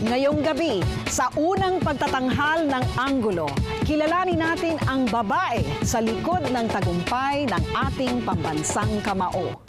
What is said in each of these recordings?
Ngayong gabi, sa unang pagtatanghal ng Anggulo, kilalanin natin ang babae sa likod ng tagumpay ng ating pambansang kamao.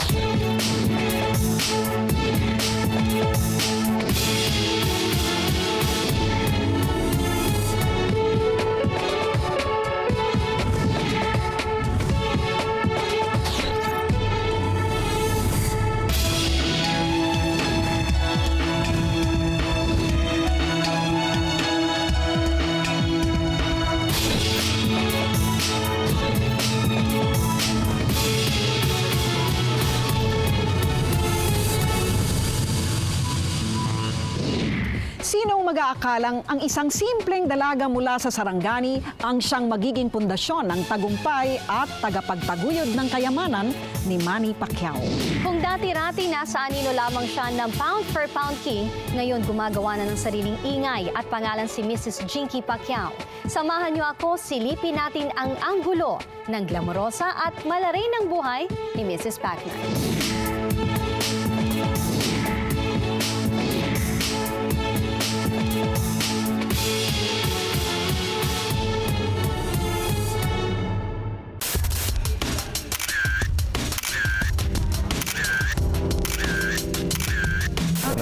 Sinong mag-aakalang ang isang simpleng dalaga mula sa Sarangani ang siyang magiging pundasyon ng tagumpay at tagapagtaguyod ng kayamanan ni Manny Pacquiao? Kung dati-rati nasa anino lamang siya ng pound-for-pound king, ngayon gumagawa na ng sariling ingay at pangalan si Mrs. Jinky Pacquiao. Samahan niyo ako, silipin natin ang anggulo ng glamorosa at malaray ng buhay ni Mrs. Pacman.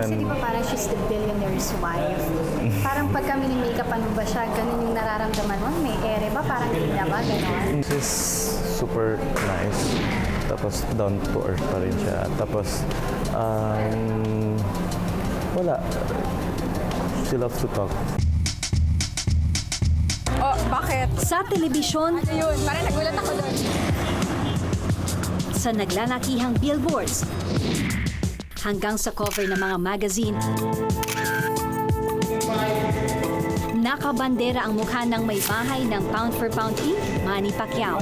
Kasi di ba parang she's the billionaire's wife? Parang pag kami ni make-upan mo ba siya, ganun yung nararamdaman mo? May ere ba? Parang hindi na ba? Ganon? She's super nice. Tapos down to earth pa rin siya. Tapos, wala. She loves to talk. Oh, bakit? Sa telebisyon, Ayun, parang nagulat ako doon. sa naglalakihang billboards, hanggang sa cover ng mga magazine, nakabandera ang mukha ng may bahay ng pound-for-pound king, Manny Pacquiao.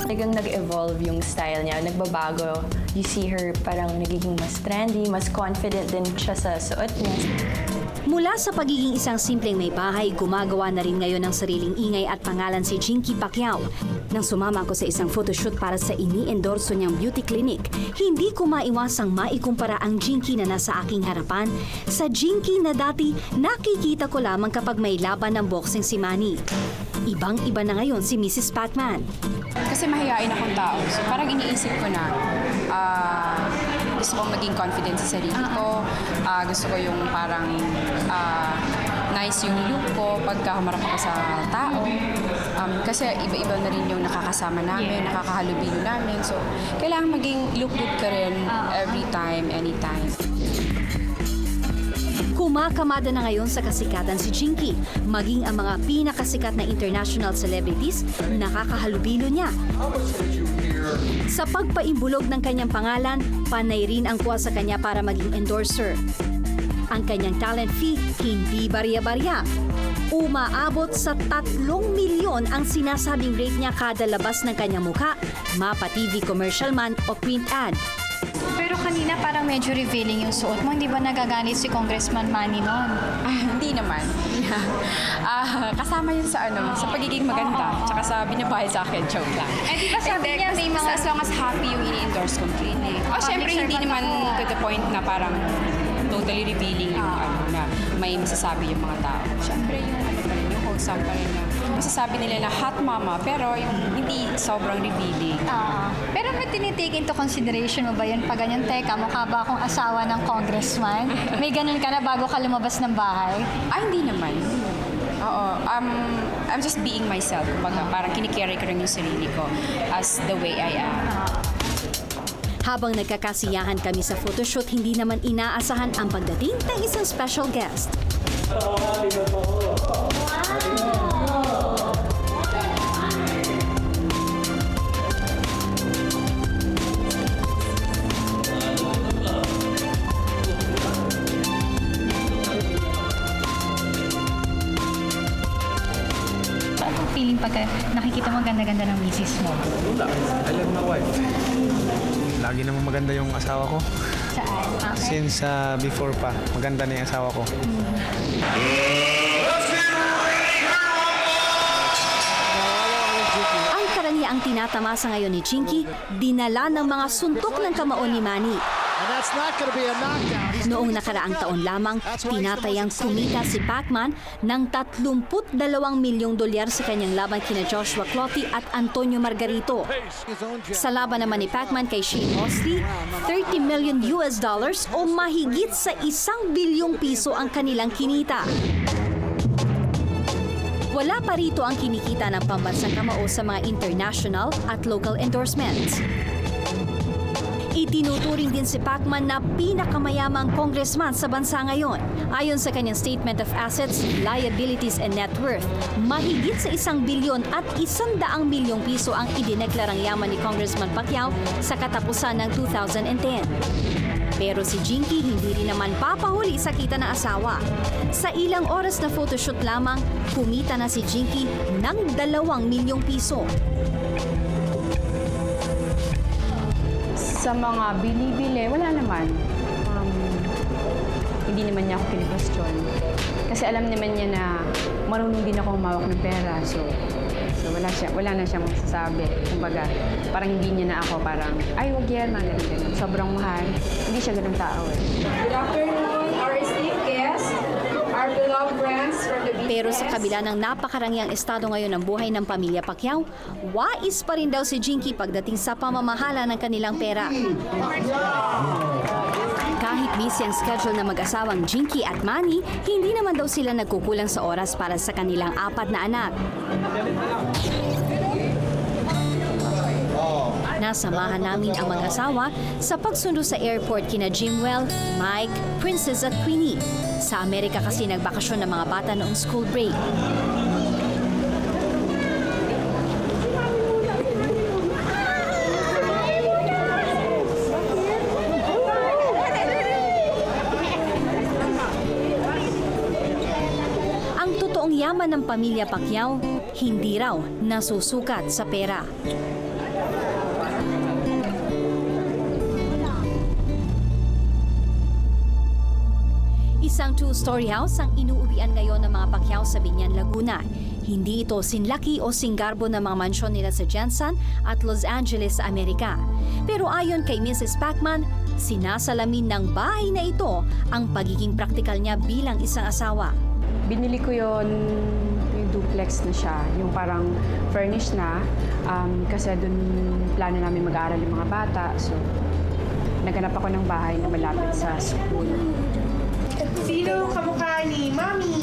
Talagang nag-evolve yung style niya, nagbabago. You see her parang nagiging mas trendy, mas confident din siya sa suot niya. Mula sa pagiging isang simpleng may bahay, gumagawa na rin ngayon ng sariling ingay at pangalan si Jinky Pacquiao. Nang sumama ako sa isang photoshoot para sa ini-endorso niyang beauty clinic, hindi ko maiwasang maikumpara ang Jinky na nasa aking harapan sa Jinky na dati nakikita ko lamang kapag may laban ng boxing si Manny. Ibang-iba na ngayon si Mrs. Pacman. Kasi mahihain akong tao. So parang iniisip ko na gusto kong maging confident sa sarili ko. Gusto ko yung parang nice yung look ko pagka humarap ako sa tao. Kasi iba-iba na rin yung nakakasama namin, nakakahalubilo namin. So, kailangan maging look good ka rin every time, anytime. Kumakamada na ngayon sa kasikatan si Jinky, maging ang mga pinakasikat na international celebrities nakakahalubilo niya. Sa pagpaimbulog ng kanyang pangalan, panay rin ang kuha sa kanya para maging endorser. Ang kanyang talent fee, hindi barya-barya. Umaabot sa 3 milyon ang sinasabing rate niya kada labas ng kanyang mukha, mapa TV commercial man o print ad. Pero kanina parang medyo revealing yung suot mo. Hindi ba nagaganit si Congressman Manny noon? Hindi naman. Kasama yun sa sa pagiging maganda. Tsaka sa binabahay sa akin, joke lang. Eh di ba sabi niya may mga... As long as happy yung ini-endorse kong clinic. Syempre hindi naman to the point na parang totally revealing yung na may masasabi yung mga tao. Syempre yung pa rin, yung wholesome pa rin na masasabi nila na hot mama, pero yung hindi sobrang revealing. Pero may tinitake into consideration mo ba yun? Pag ganyan, teka, mukha ba akong asawa ng congressman? May ganun ka na bago ka lumabas ng bahay? Hindi naman. Oo. I'm just being myself. Kumbaga, parang kinikerry ko rin yung sarili ko as the way I am. Habang nagkakasiyahan kami sa photoshoot, hindi naman inaasahan ang pagdating ng isang special guest. Anong feeling pagka nakikita mo ang ganda-ganda ng misis mo? Wala. I love my wife. Lagi namang maganda yung asawa ko. Saan? Since before pa, maganda na yung asawa ko. Ang tinatamasa ngayon ni Jinky, dinala ng mga suntok ng kamao ni Manny. Noong nakaraang taon lamang, tinatayang kumita si Pacman ng $32 milyong sa kanyang laban kina Joshua Clottey at Antonio Margarito. Sa laban naman ni Pacman kay Shane Mosley, $30 million o mahigit sa ₱1 bilyong ang kanilang kinita. Wala pa rito ang kinikita ng pambansang kamao sa mga international at local endorsements. Itinuturing din si Pacman na pinakamayamang congressman sa bansa ngayon. Ayon sa kanyang Statement of Assets, Liabilities and Net Worth, mahigit sa ₱1 bilyon at ₱100 milyong ang idineklarang yaman ni Congressman Pacquiao sa katapusan ng 2010. Pero si Jinky hindi rin naman papahuli sa kita ng asawa. Sa ilang oras na photoshoot lamang, kumita na si Jinky ng ₱2 milyong. Sa mga bili-bili, wala naman. Hindi naman niya ako kini-question. Kasi alam naman niya na marunong din ako humawak ng pera. So wala na siyang masasabi. Kumbaga, parang hindi niya na ako parang, ay, wag yan, mga ganun. Sobrang mahal. Hindi siya ganun tao eh. Good afternoon, our esteemed guests, our beloved friends from the Pero sa kabila ng napakarangyang estado ngayon ng buhay ng pamilya Pacquiao, wais pa rin daw si Jinky pagdating sa pamamahala ng kanilang pera. Kahit busy ang schedule ng mag-asawang Jinky at Manny, hindi naman daw sila nagkukulang sa oras para sa kanilang 4 na anak. Nasamahan namin ang mag-asawa sa pagsundo sa airport kina Jimwell, Mike, Princess at Queenie. Sa Amerika kasi nagbakasyon ng mga bata noong school break. Ang totoong yaman ng pamilya Pacquiao, hindi raw nasusukat sa pera. Isang 2-story house ang inuuwian ngayon ng mga Pacquiao sa Biñan, Laguna. Hindi ito sinlaki o singgarbo ng mga mansyon nila sa Jensen at Los Angeles sa Amerika. Pero ayon kay Mrs. Pacman, sinasalamin ng bahay na ito ang pagiging praktikal niya bilang isang asawa. Binili ko yung duplex na siya, yung parang furnished na. Kasi doon plano namin mag-aaral yung mga bata. So, naghanap ako ng bahay na malapit sa school. Sino kamukha ni Mami?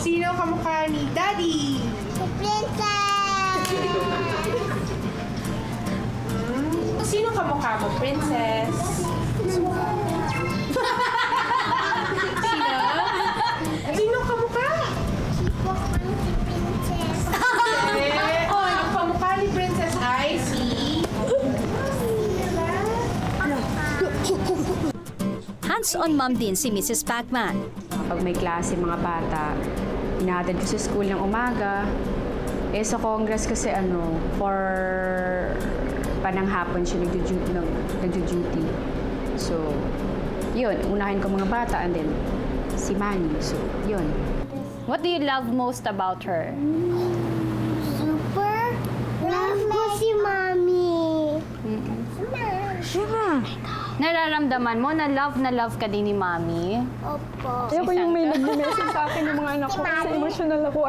Sino kamukha ni Daddy? Sino kamukha mo, Princess? Sino kamukha? Ang kamukha ni Princess ay si... Hands-on mom din si Mrs. Pacman. Pag may klase mga bata, hinahatid ko sa school ng umaga. Sa Congress kasi for pananghapon siya nagdu-duty. So, yun, unahin ko mga bata and then si Manny. So, yun. What do you love most about her? Super love ko si Mami. Nararamdaman mo na love ka din ni Mami? Opo. Ayoko yung may nag-message sa akin yung mga anak ko kasi emotional ako.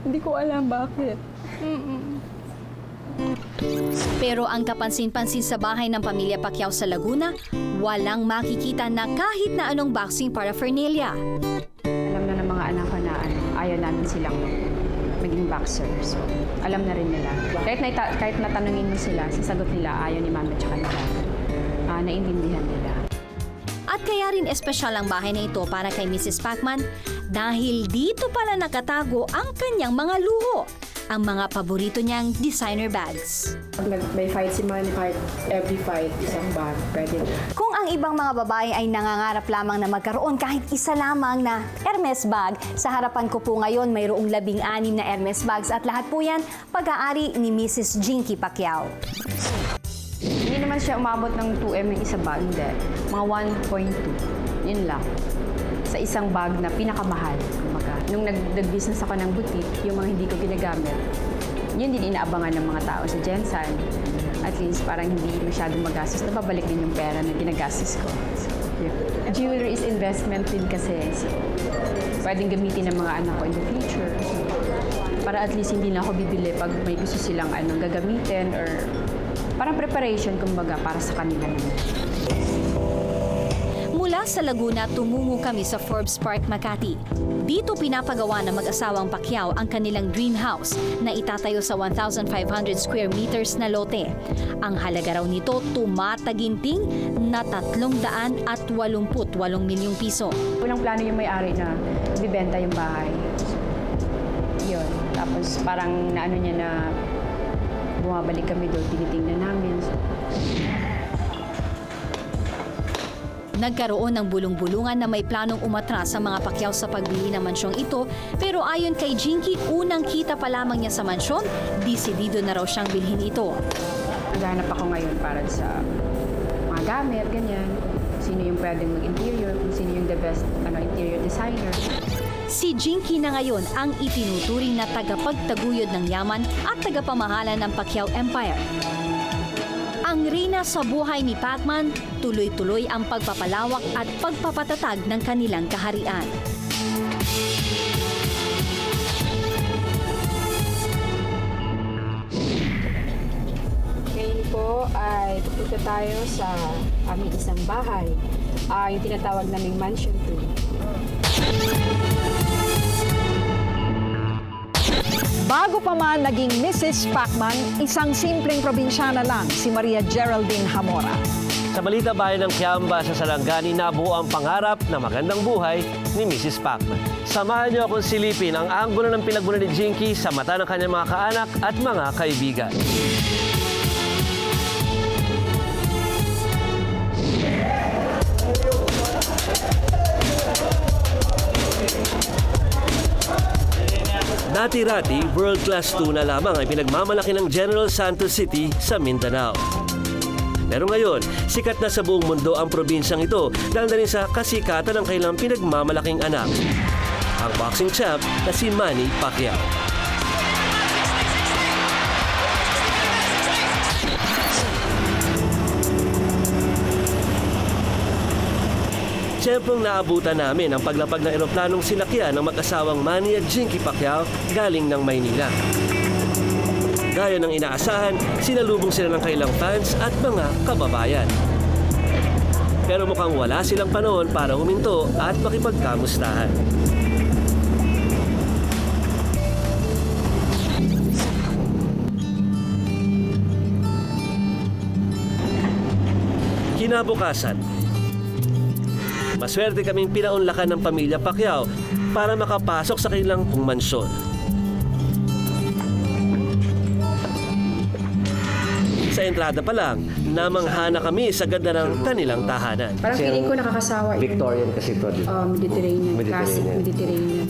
Hindi ko alam bakit. Pero ang kapansin-pansin sa bahay ng pamilya Pacquiao sa Laguna, walang makikita na kahit na anong boxing paraphernalia. Alam na ng mga anak ko na ayaw namin silang maging boxer. So, alam na rin nila. Kahit natanungin mo sila, sasagot nila ayaw ni Mama at ni Dad. Naintindihan nila. At kaya rin espesyal ang bahay na ito para kay Mrs. Pacman dahil dito pala nakatago ang kanyang mga luho, ang mga paborito niyang designer bags. Pag may fight si Manny, kahit every fight, isang bag, pwede. Kung ang ibang mga babae ay nangangarap lamang na magkaroon kahit isa lamang na Hermes bag, sa harapan ko po ngayon mayroong 16 na Hermes bags at lahat po yan pag-aari ni Mrs. Jinky Pacquiao. Hindi naman siya umabot ng 2M yung isa bag, hindi. Mga 1.2. Yun lang. Sa isang bag na pinakamahal. Kumbaga, nung nag-business ako ng boutique, yung mga hindi ko ginagamit, yun din inaabangan ng mga tao sa Gensan. At least parang hindi masyadong magastos, nababalik din yung pera na ginagastos ko. So, yun. Jewelry is investment din kasi. So, pwedeng gamitin ng mga anak ko in the future. So, para at least hindi na ako bibili pag may gusto silang gagamitin or parang preparation, kumbaga, para sa kanila naman. Mula sa Laguna, tumungo kami sa Forbes Park, Makati. Dito pinapagawa ng mag-asawang Pacquiao ang kanilang dream house na itatayo sa 1,500 square meters na lote. Ang halaga raw nito tumataginting na 388 milyong piso. Walang plano yung may-ari na bibenta yung bahay. Yun. Tapos parang naano niya na bumabalik kami doon, tinitingnan namin. Nagkaroon ng bulong-bulungan na may planong umatras sa mga Pacquiao sa pagbili ng mansyong ito, pero ayon kay Jinky, unang kita pa lamang niya sa mansyon, desidido na raw siyang bilhin ito. Naghahanap ako ngayon para sa mga gamit, ganyan. Sino yung pwedeng mag-interior, kung sino yung the best interior designer. Si Jinky na ngayon ang itinuturing na tagapagtaguyod ng yaman at tagapamahala ng Pacquiao Empire. Ang reyna sa buhay ni Pacman, tuloy-tuloy ang pagpapalawak at pagpapatatag ng kanilang kaharian. Ngayon po ay pupunta tayo sa aming isang bahay, yung tinatawag naming Mansion 2. Bago pa man naging Mrs. Pacman, isang simpleng probinsyana lang si Maria Geraldine Hamora. Sa Balita Bayan ng Kiamba sa Sarangani, nabuo ang pangarap na magandang buhay ni Mrs. Pacman. Samahan niyo akong silipin ang anggulo ng pinagmulan ni Jinky sa mata ng kanyang mga kaanak at mga kaibigan. Dati-rati, World Class 2 na lamang ay pinagmamalaki ng General Santos City sa Mindanao. Pero ngayon, sikat na sa buong mundo ang probinsyang ito dahil na rin sa kasikatan ng kailang pinagmamalaking anak, ang boxing champ na si Manny Pacquiao. Siyemprong naabutan namin ang paglapag ng eroplanong sinakyan ng mag-asawang Manny at Jinky Pacquiao galing ng Maynila. Gaya ng inaasahan, sinalubong sila ng kailang fans at mga kababayan. Pero mukhang wala silang panahon para huminto at makipagkamustahan. Kinabukasan, maswerte kaming pinaunlakan ng pamilya Pacquiao para makapasok sa kanilang mansyon. Sa entrada pa lang, namanghana kami sa ganda ng kanilang tahanan. Parang feeling ko nakakasawa yung Victorian kasi ito, di ba? Mediterranean, classic Mediterranean.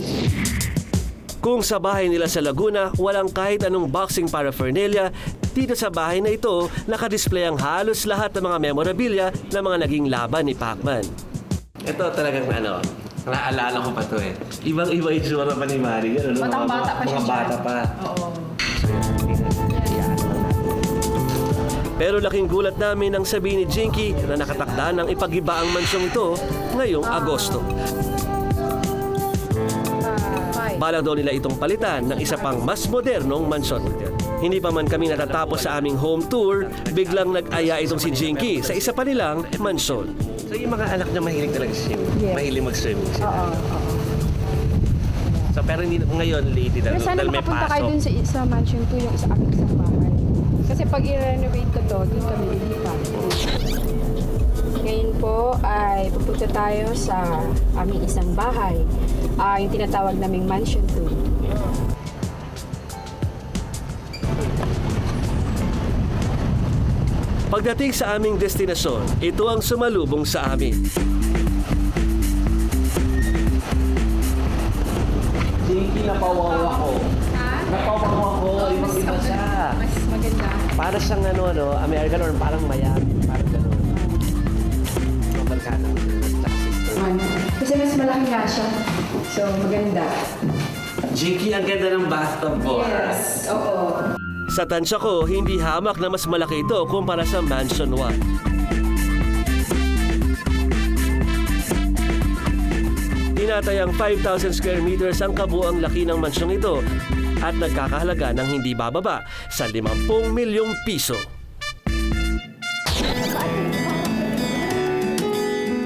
Kung sa bahay nila sa Laguna, walang kahit anong boxing paraphernalia, dito sa bahay na ito, nakadisplay ang halos lahat ng mga memorabilia ng mga naging laban ni Pacman. Ito talagang naalala ko pa to eh. Ibang-iba yung sura pa ni Manny. Batang-bata pa siya. Mga bata pa. Oo. Pero laking gulat namin ang sabihin ni Jinky na nakatakda ng ipag-iba ang mansyong ito ngayong Agosto. Balak daw nila itong palitan ng isa pang mas modernong mansyon. Hindi pa man kami natatapos sa aming home tour, biglang nag-aya itong si Jinky sa isa pa nilang mansyon. So yung mga anak niya mahilig talaga swim. Yes. Mahilig mag-swimming sila. Oo. So pero hindi ngayon lady Pero sana dahil may makapunta kayo pasok. dun sa Mansion 2, yung aming isang bahay. Kasi pag i-renovate ko to, dun kami lilipat. Ngayon po ay pupunta tayo sa aming isang bahay, yung tinatawag naming Mansion 2. Pagdating sa aming destinasyon, ito ang sumalubong sa amin. Jinky, napawawa ko. Napawawa ko. Ibang iba siya. Mas maganda. Para siyang American or parang Miami. Parang gano'n. Mabalkana. Kasi mas malaki nga siya. So, maganda. Jinky, ang ganda ng bathtub mo. Yes, oo. Sa tansya ko, hindi hamak na mas malaki ito kumpara sa Mansion 1. Tinatayang 5,000 square meters ang kabuang laki ng mansyong ito at nagkakahalaga ng hindi bababa sa 50 milyong piso.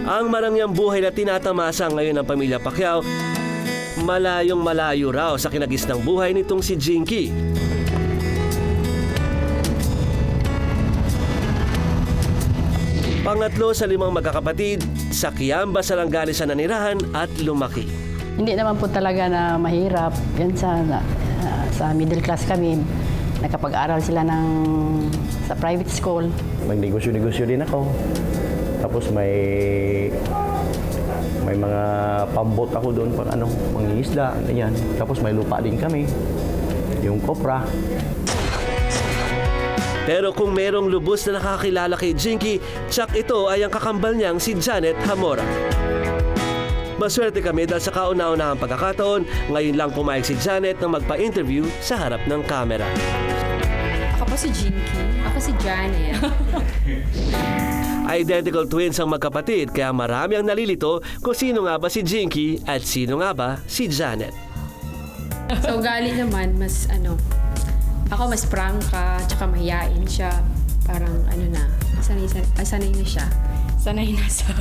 Ang marangyang buhay na tinatamasa ngayon ng pamilya Pacquiao, malayong malayo raw sa kinagisnang buhay nitong si Jinky. Pangatlo sa 5 magkakapatid, sa Kiamba, Sarangani sa nanirahan at lumaki. Hindi naman po talaga na mahirap. Yan sa middle class kami. Nakapag-aral sila sa private school. Magnegosyo-negosyo din ako. Tapos may mga pambot ako doon pang mangingisda, ganyan. Tapos may lupa din kami. Yung kopra. Pero kung merong lubos na nakakilala kay Jinky, tsak ito ay ang kakambal niyang si Janet Hamora. Maswerte kami dahil sa kauna-unahang pagkakataon, ngayon lang pumayag si Janet na magpa-interview sa harap ng kamera. Ako po si Jinky. Ako si Janet. Identical twins ang magkapatid kaya marami ang nalilito kung sino nga ba si Jinky at sino nga ba si Janet. So, ugali naman, ako mas prangka, tsaka mahiyain siya. Parang sanay na siya. Sanay na sa...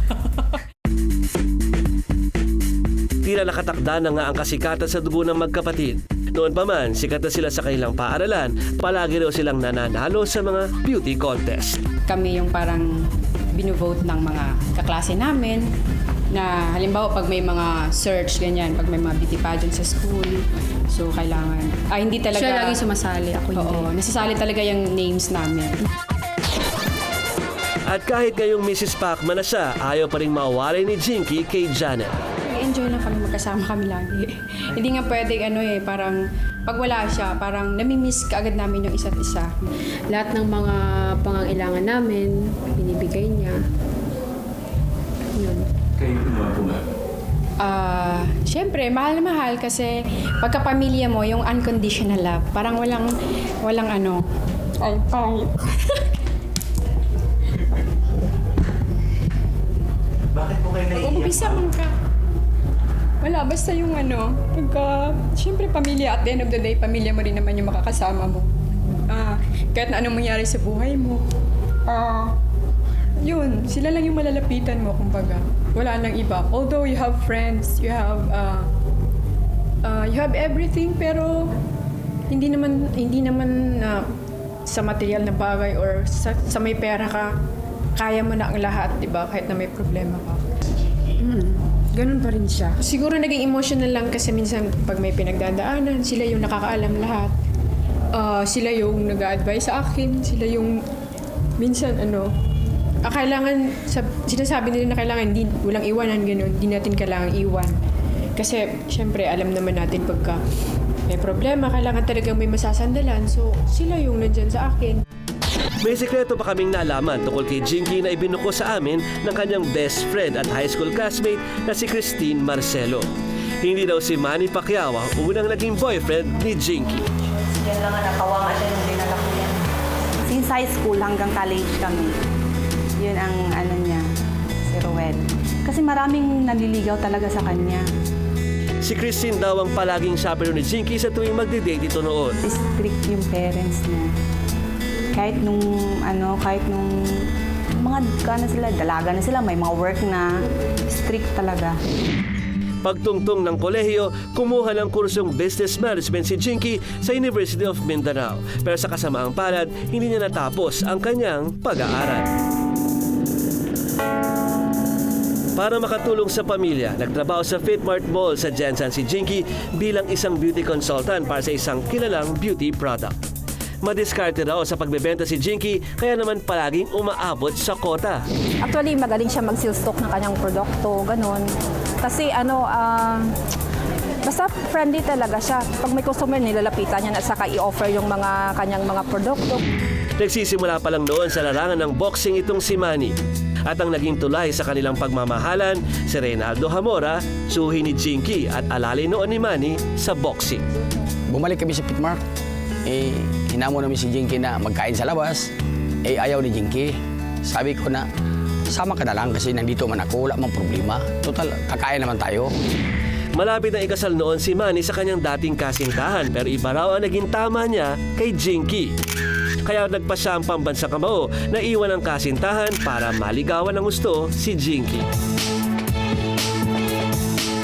Tila nakatakda na nga ang kasikatan sa dugo ng magkapatid. Noon pa man, sikat na sila sa kanilang paaralan, palagi raw silang nananalo sa mga beauty contest. Kami yung parang binuvote ng mga kaklase namin na halimbawa pag may mga search, ganyan, pag may mga beauty pageant sa school, so kailangan, hindi talaga... Siya lagi sumasali, ako hindi. Oo, nasasali talaga yung names namin. At kahit ngayong Mrs. Pacman na siya, ayaw pa rin mawalay ni Jinky kay Janet. Enjoy lang kami, magkasama kami lagi. Hindi nga pwedeng parang pag wala siya, parang namimiss kaagad namin yung isa't isa. Lahat ng mga pangangailangan namin, binibigay niya. Yun. Kayo po nga? Siyempre, mahal na mahal kasi pagkapamilya mo, yung unconditional love, parang walang ay, pangit. Bakit po kayo naiiyak? Umpisa ka. Wala, basta yung siyempre pamilya, at the end of the day, pamilya mo rin naman yung makakasama mo. Kahit na anong mangyari sa buhay mo. Yun, sila lang yung malalapitan mo, kumbaga. Wala lang iba. Although you have friends, you have everything, pero hindi naman sa material na bagay or sa may pera ka, kaya mo na ang lahat, di ba? Kahit na may problema ka. Ganun pa rin siya. Siguro naging emotional lang kasi minsan pag may pinagdadaanan, sila yung nakakaalam lahat. Sila yung nag-a-advise sa akin. Sila yung minsan kailangan, sinasabi nila na kailangan walang iwanan, ganun. Hindi natin kailangan iwan. Kasi syempre alam naman natin pagka may problema, kailangan talagang may masasandalan. So sila yung nandyan sa akin. May sikreto pa kaming nalaman tungkol kay Jinky na ibinuko sa amin ng kanyang best friend at high school classmate na si Christine Marcelo. Hindi daw si Manny Pacquiao ang unang naging boyfriend ni Jinky. Yan lang nakawa nga siya nung dinala ko yan. Since high school hanggang college kami. Yun ang niya, si Ruel. Kasi maraming naliligaw talaga sa kanya. Si Christine daw ang palaging chaperone ni Jinky sa tuwing magde-date ito noon. Strict yung parents niya. Kahit nung mga dalaga na sila, may mga work na, strict talaga. Pagtungtong ng kolehiyo, kumuha ng kursong business management si Jinky sa University of Mindanao. Pero sa kasamaang palad, hindi niya natapos ang kanyang pag-aaral. Para makatulong sa pamilya, nagtrabaho sa Fitmart Mall sa Jensen si Jinky bilang isang beauty consultant para sa isang kilalang beauty product. Madiskarte raw sa pagbebenta si Jinky, kaya naman palaging umaabot sa kota. Actually, magaling siya mag-sales stock ng kanyang produkto, ganun. Kasi basta friendly talaga siya. Pag may customer, nilalapitan niya at saka i-offer yung kanyang mga produkto. Nagsisimula pa lang noon sa larangan ng boxing itong si Manny. At ang naging tulay sa kanilang pagmamahalan, si Reynaldo Hamora, suhi ni Jinky at alalay noon ni Manny sa boxing. Bumalik kami sa Fitmart. Hinamo namin si Jinky na magkain sa labas. Eh, ayaw ni Jinky. Sabi ko na, sama ka na lang kasi nandito man ako, wala mang problema. Total, kakain naman tayo. Malapit na ikasal noon si Manny sa kanyang dating kasintahan pero iba raw ang naging tama niya kay Jinky. Kaya nagpa siya ang pambansang kamao na iwan ang kasintahan para maligawan ng gusto si Jinky.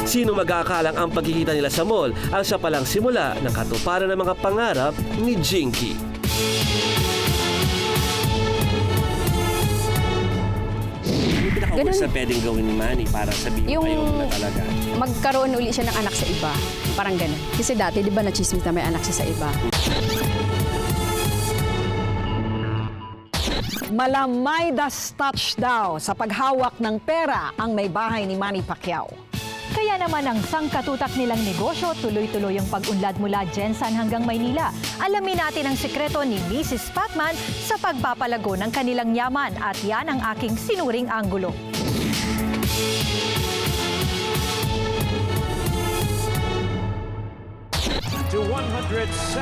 Sino mag-aakalang ang pagkikita nila sa mall ang siya palang simula ng katuparan ng mga pangarap ni Jinky. Ano sa pwedeng gawin ni Manny para sabihin kayo na talaga? Magkaroon uli siya ng anak sa iba. Parang ganun. Kasi dati, di ba, na-chismis na may anak siya sa iba. Malamay das touch daw sa paghawak ng pera ang may bahay ni Manny Pacquiao. Kaya naman ang sangkatutak nilang negosyo, tuloy-tuloy ang pag-unlad mula Jensan hanggang Maynila. Alamin natin ang sekreto ni Mrs. Pacman sa pagpapalago ng kanilang yaman at yan ang aking sinuring anggulo.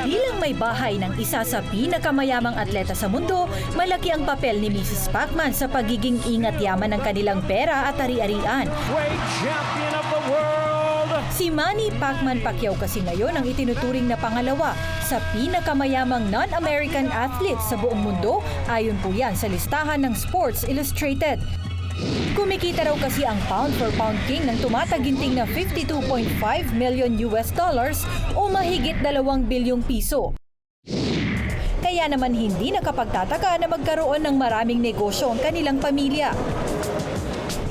Bilang may bahay ng isa sa pinakamayamang atleta sa mundo, malaki ang papel ni Mrs. Pacman sa pagiging ingat yaman ng kanilang pera at ari-arian. Si Manny Pacman Pacquiao kasi ngayon ang itinuturing na pangalawa sa pinakamayamang non-American athlete sa buong mundo, ayon po yan sa listahan ng Sports Illustrated. Kumikita raw kasi ang pound-for-pound king ng tumataginting na $52.5 million o mahigit 2 bilyong piso. Kaya naman hindi nakapagtataka na magkaroon ng maraming negosyo ang kanilang pamilya.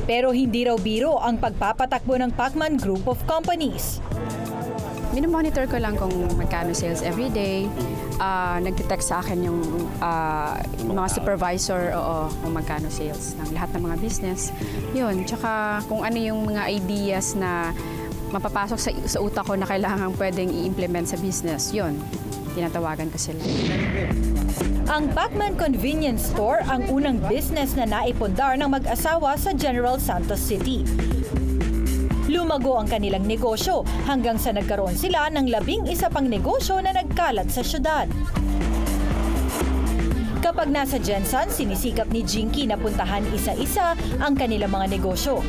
Pero hindi raw biro ang pagpapatakbo ng Pacman Group of Companies. Minomonitor ko lang kung magkano sales every day. Nagte-text sa akin yung mga supervisor kung magkano sales ng lahat ng mga business. Yun, tsaka kung ano yung mga ideas na mapapasok sa utak ko na kailangan pwedeng i-implement sa business. Yun, tinatawagan ko sila. Ang Pacman Convenience Store ang unang business na naipundar ng mag-asawa sa General Santos City. Lumago ang kanilang negosyo hanggang sa nagkaroon sila ng 11 pang negosyo na nagkalat sa syudad. Kapag nasa Jensan, sinisikap ni Jinky na puntahan isa-isa ang kanilang mga negosyo.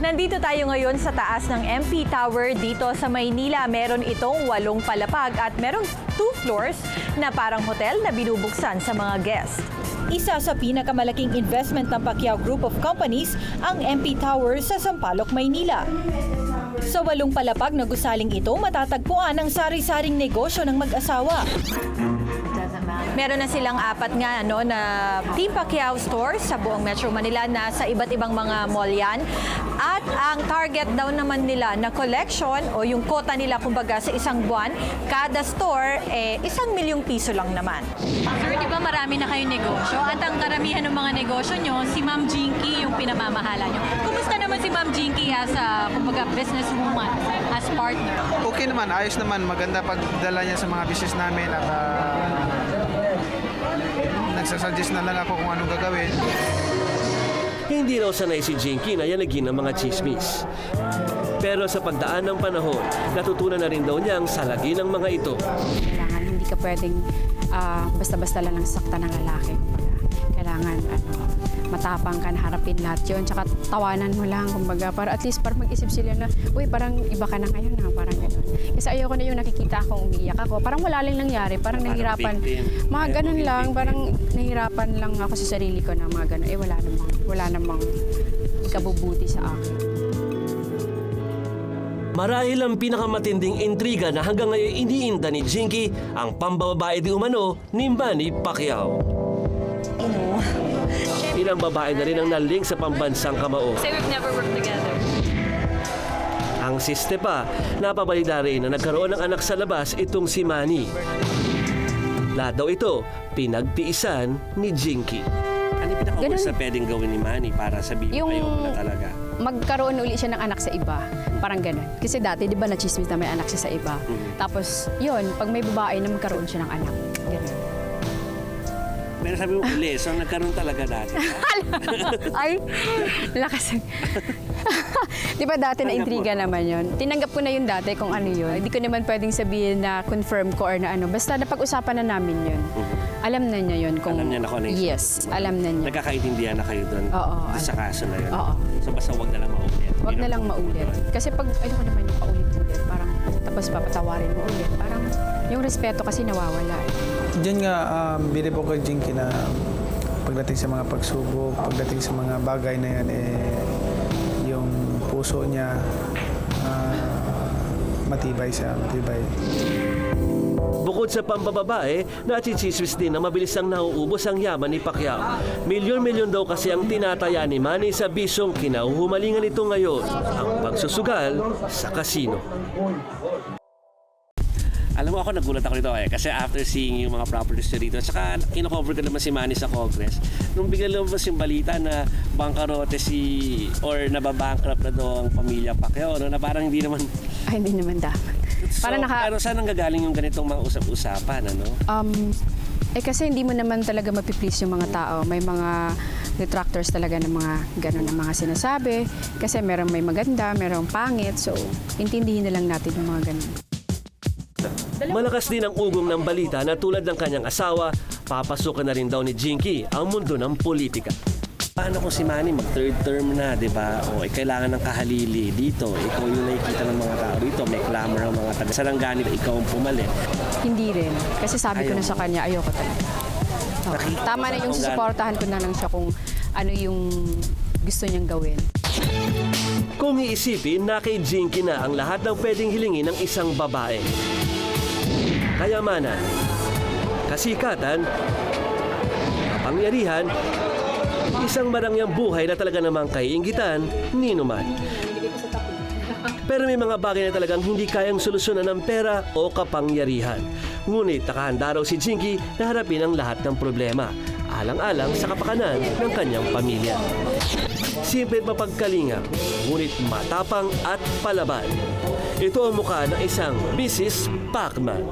Nandito tayo ngayon sa taas ng MP Tower dito sa Maynila. Meron itong 8 palapag at merong 2 floors na parang hotel na binubuksan sa mga guest. Isa sa pinakamalaking investment ng Pacquiao Group of Companies ang MP Tower sa Sampaloc, Maynila. Sa 8 palapag na gusaling ito, matatagpuan ang sari-saring negosyo ng mag-asawa. Meron na silang 4 nga na Team Pacquiao stores sa buong Metro Manila na sa iba't ibang mga mall yan. At ang target daw naman nila na collection o yung quota nila kumbaga sa isang buwan, kada store 1 milyong piso lang naman. Sir, di ba marami na kayong negosyo? At ang karamihan ng mga negosyo nyo, si Ma'am Jinky yung pinamamahala nyo. Kumusta naman si Ma'am Jinky as a kumbaga businesswoman, as partner? Okay naman, ayos naman. Maganda pagdala niya sa mga business namin at nagsasuggest na lang ako kung anong gagawin. Hindi raw sanay si Jinky na yanagin ng mga chismis. Pero sa pagdaan ng panahon, natutunan na rin daw niyang salagi ng mga ito. Kailangan hindi ka pwedeng basta-basta lang sakta ng lalaki. Kailangan matapang ka na harapin lahat yun. Tsaka tawanan mo lang, kumbaga, para at least para mag-isip sila na, uy, parang iba ka na ngayon na, parang gano'n. Kasi ayoko na yung nakikita akong umiiyak ako. Parang wala lang nangyari, parang nahihirapan. Mga ganun lang, parang nahihirapan lang ako sa sarili ko na mga ganun. Wala namang ikabubuti sa akin. Marahil ang pinakamatinding intriga na hanggang ngayon iniinda ni Jinky ang pambababae di umano ni Manny Pacquiao. Ilang babae na rin ang naling sa pambansang kamao. Say we've never worked together. Ang siste pa, napabalita rin na nagkaroon ng anak sa labas itong si Manny. Lahat daw ito, pinagtiisan ni Jinky. Ano pinaka sa pwedeng gawin ni Manny para sabihin kayo na talaga? Magkaroon uli siya ng anak sa iba. Parang ganun. Kasi dati, di ba, na-chismis na may anak siya sa iba. Tapos, yun, pag may babae na magkaroon siya ng anak. Ganun. Pero sabi mo, lesson, nagkaroon talaga dati. Ay, lakas. Di ba dati na intriga naman yun? Tinanggap ko na yun dati kung ano yun. Hindi ko naman pwedeng sabihin na confirm ko or na ano. Basta napag-usapan na namin yun. Alam na niya yun kung... Alam niya na kung ano yun. Yes, alam na niya. Nagkakaintindihan na kayo doon. Oo. Sa kaso na yun. Oo. So basta huwag na lang maulit. Huwag na lang maulit. Kasi pag, ayoko naman yung paulit-ulit. Parang, tapos papatawarin mo ulit. Parang, yung respeto kasi nawawala. Diyan nga, bilib ako kay Jinky na pagdating sa mga pagsubok, pagdating sa mga bagay na yan, yung puso niya, matibay siya, matibay. Bukod sa pambababae, nachichismis din na mabilis ang nauubos ang yaman ni Pacquiao. Milyon-milyon daw kasi ang tinataya ni Manny sa bisyong kinahuhumalingan nito ngayon, ang pagsusugal sa kasino. Alam mo ako, nagulat ako nito kasi after seeing yung mga properties nyo dito, saka kino-cover ko naman si Manny sa Congress, nung bigla lumabas yung balita na bangkarote or nababankrupt na daw ang pamilya Pacquiao, no? Na parang hindi naman... Ay, hindi naman dapat. So, pero saan nanggagaling yung ganitong mga usap-usapan, ano? Kasi hindi mo naman talaga mapiplease yung mga tao. May mga detractors talaga ng mga gano'n na mga sinasabi. Kasi merong may maganda, merong pangit. So, intindihin na lang natin yung mga gano'n. Malakas din ang ugong ng balita na tulad ng kanyang asawa, papasukan na rin daw ni Jinky ang mundo ng politika. Paano kung si Manny mag-third term na, di ba? O kailangan ng kahalili dito. Ikaw yung nakikita ng mga tao dito. May clamor ang mga taga-Sarangani na ikaw ang pumalit. Hindi rin. Kasi sabi ko na sa kanya, ayoko talaga. Tama na yung susuportahan ko na lang siya kung ano yung gusto niyang gawin. Kung iisipin na kay Jinky na ang lahat ng pwedeng hilingin ng isang babae. Kayamanan, kasikatan, kapangyarihan, isang marangyang buhay na talaga namang kaiinggitan ni numan. Pero may mga bagay na talagang hindi kayang solusyonan ng pera o kapangyarihan. Ngunit nakahanda raw si Jinky na harapin ang lahat ng problema, alang-alang sa kapakanan ng kanyang pamilya. Simple at mapagkalingap, ngunit matapang at palaban. Ito ang mukha ng isang Mrs. Pacman.